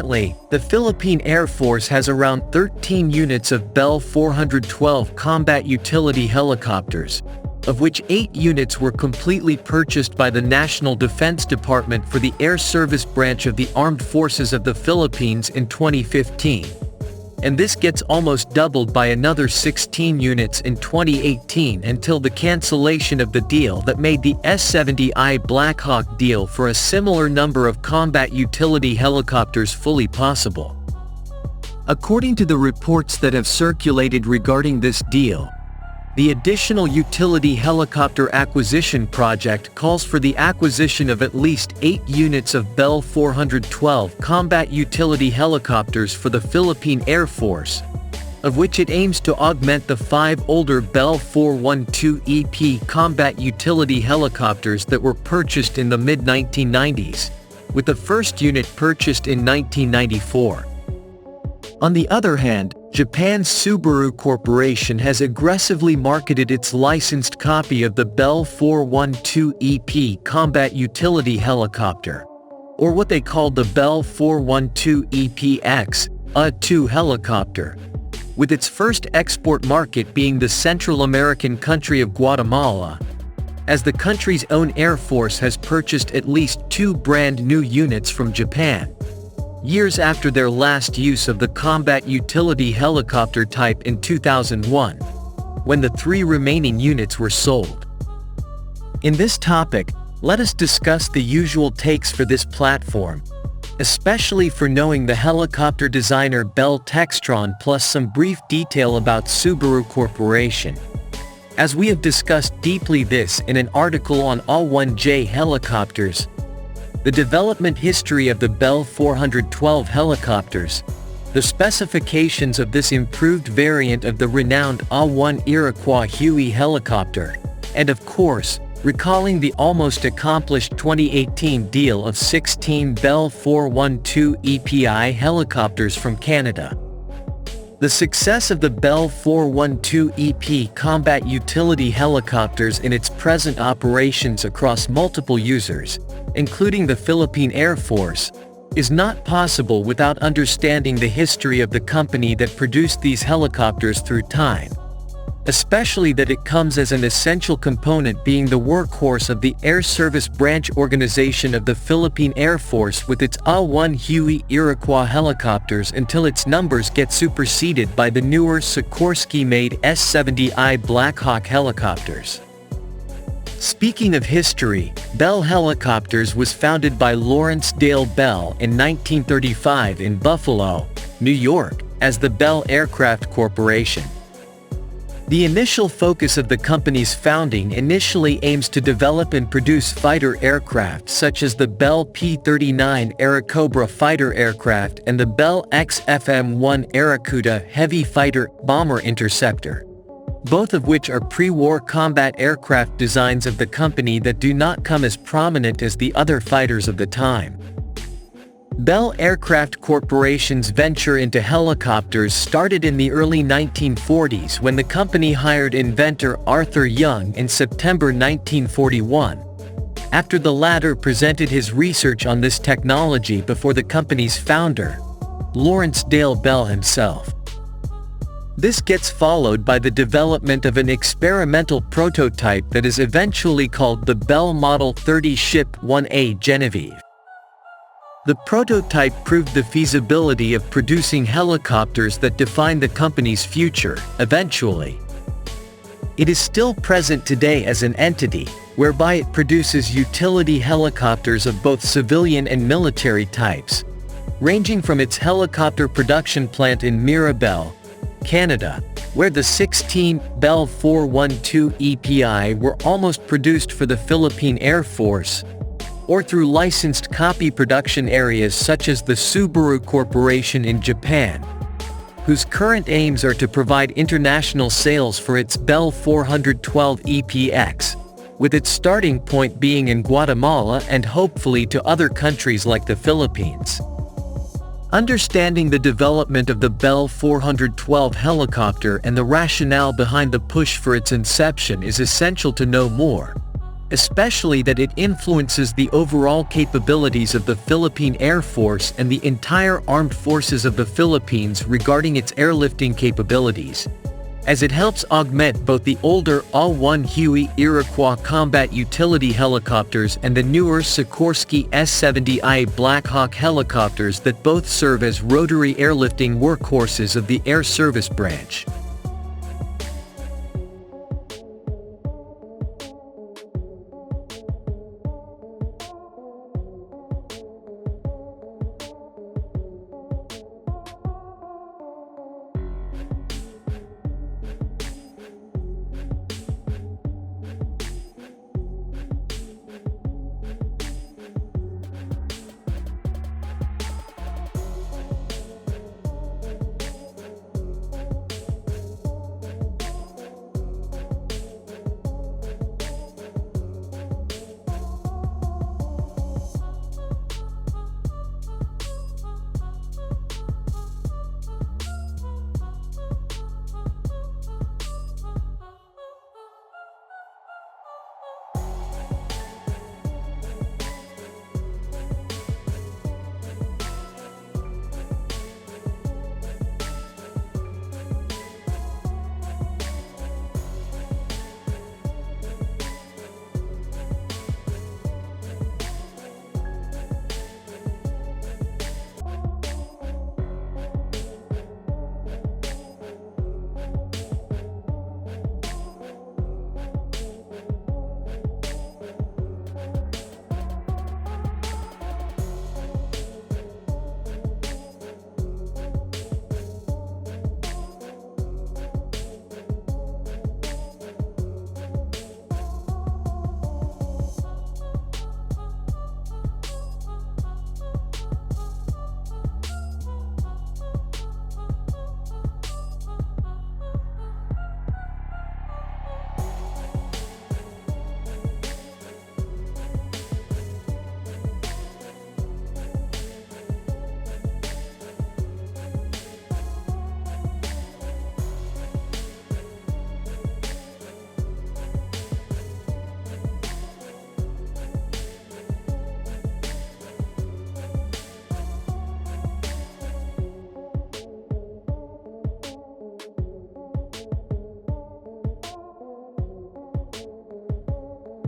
Currently, the Philippine Air Force has around 13 units of Bell 412 combat utility helicopters, of which 8 units were completely purchased by the National Defense Department for the Air Service Branch of the Armed Forces of the Philippines in 2015. And this gets almost doubled by another 16 units in 2018 until the cancellation of the deal that made the S-70I Black Hawk deal for a similar number of combat utility helicopters fully possible. According to the reports that have circulated regarding this deal, the additional utility helicopter acquisition project calls for the acquisition of at least 8 units of Bell 412 combat utility helicopters for the Philippine Air Force, of which it aims to augment the 5 older Bell 412EP combat utility helicopters that were purchased in the mid-1990s, with the first unit purchased in 1994. On the other hand, Japan's Subaru Corporation has aggressively marketed its licensed copy of the Bell 412EP combat utility helicopter, or what they called the Bell 412EPX, A2 helicopter, with its first export market being the Central American country of Guatemala, as the country's own Air Force has purchased at least 2 brand new units from Japan, years after their last use of the combat utility helicopter type in 2001, when the 3 remaining units were sold. In this topic, let us discuss the usual takes for this platform, especially for knowing the helicopter designer Bell Textron, plus some brief detail about Subaru Corporation, as we have discussed deeply this in an article on A1J helicopters, the development history of the Bell 412 helicopters, the specifications of this improved variant of the renowned A1 Iroquois Huey helicopter, and of course, recalling the almost accomplished 2018 deal of 16 Bell 412 EPI helicopters from Canada. The success of the Bell 412 EP combat utility helicopters in its present operations across multiple users, including the Philippine Air Force, is not possible without understanding the history of the company that produced these helicopters through time, especially that it comes as an essential component being the workhorse of the Air Service Branch organization of the Philippine Air Force with its A1 Huey Iroquois helicopters until its numbers get superseded by the newer Sikorsky-made S-70I Black Hawk helicopters. Speaking of history, Bell Helicopters was founded by Lawrence Dale Bell in 1935 in Buffalo, New York, as the Bell Aircraft Corporation. The initial focus of the company's founding initially aims to develop and produce fighter aircraft such as the Bell P-39 Airacobra fighter aircraft and the Bell XFM-1 Airacuda heavy fighter bomber interceptor, both of which are pre-war combat aircraft designs of the company that do not come as prominent as the other fighters of the time. Bell Aircraft Corporation's venture into helicopters started in the early 1940s when the company hired inventor Arthur Young in September 1941, after the latter presented his research on this technology before the company's founder, Lawrence Dale Bell himself. This gets followed by the development of an experimental prototype that is eventually called the Bell Model 30 Ship 1A Genevieve. The prototype proved the feasibility of producing helicopters that define the company's future, eventually. It is still present today as an entity, whereby it produces utility helicopters of both civilian and military types, ranging from its helicopter production plant in Mirabel, Canada, where the 16 Bell 412 EPI were almost produced for the Philippine Air Force, or through licensed copy production areas such as the Subaru Corporation in Japan, whose current aims are to provide international sales for its Bell 412 EPX, with its starting point being in Guatemala and hopefully to other countries like the Philippines. Understanding the development of the Bell 412 helicopter and the rationale behind the push for its inception is essential to know more, especially that it influences the overall capabilities of the Philippine Air Force and the entire armed forces of the Philippines regarding its airlifting capabilities, as it helps augment both the older AW-1 Huey Iroquois combat utility helicopters and the newer Sikorsky S-70I Black Hawk helicopters that both serve as rotary airlifting workhorses of the Air Service Branch.